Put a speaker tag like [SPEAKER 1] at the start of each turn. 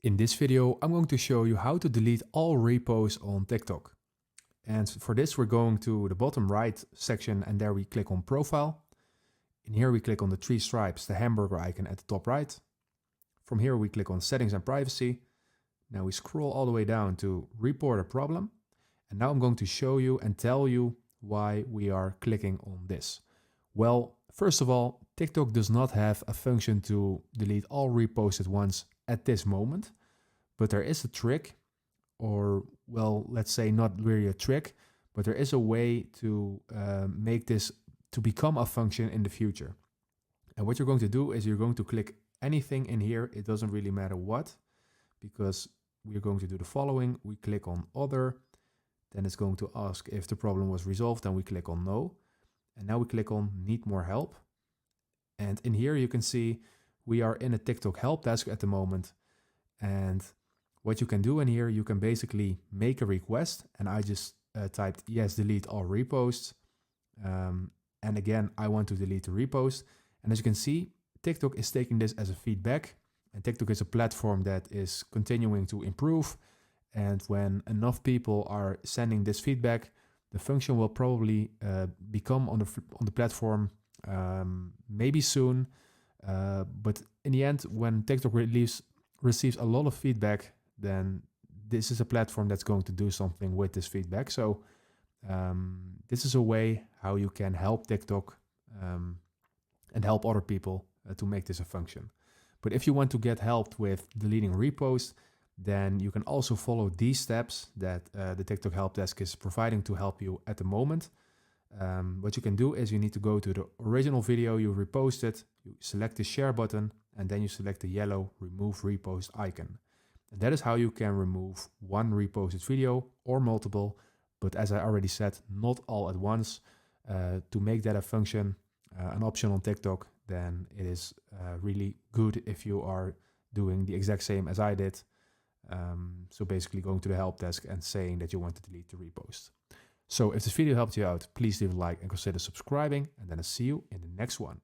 [SPEAKER 1] In this video, I'm going to show you how to delete all reposts on TikTok. And for this, we're going to the bottom right section and there we click on Profile. In here, we click on the three stripes, the hamburger icon at the top right. From here, we click on Settings and Privacy. Now we scroll all the way down to Report a Problem. And now I'm going to show you and tell you why we are clicking on this. Well, first of all, TikTok does not have a function to delete all reposts at once at this moment, but there is a trick, or well, let's say not really a trick, but there is a way to make this to become a function in the future. And what you're going to do is you're going to click anything in here. It doesn't really matter what, because we're going to do the following. We click on Other, then it's going to ask if the problem was resolved, and we click on No. And now we click on Need More Help. And in here you can see we are in a TikTok help desk at the moment. And what you can do in here, you can basically make a request. And I just typed, yes, delete all reposts. And again, I want to delete the repost. And as you can see, TikTok is taking this as a feedback. And TikTok is a platform that is continuing to improve. And when enough people are sending this feedback, the function will probably become on the platform maybe soon. But in the end, when TikTok receives a lot of feedback, then this is a platform that's going to do something with this feedback. So this is a way how you can help TikTok and help other people to make this a function. But if you want to get help with deleting reposts, then you can also follow these steps that the TikTok help desk is providing to help you at the moment. What you can do is you need to go to the original video you reposted, you select the share button, and then you select the yellow remove repost icon. And that is how you can remove one reposted video or multiple, but as I already said, not all at once. To make that a function, an option on TikTok, then it is really good if you are doing the exact same as I did. So basically going to the help desk and saying that you want to delete the repost. So if this video helped you out, please leave a like and consider subscribing, and then I'll see you in the next one.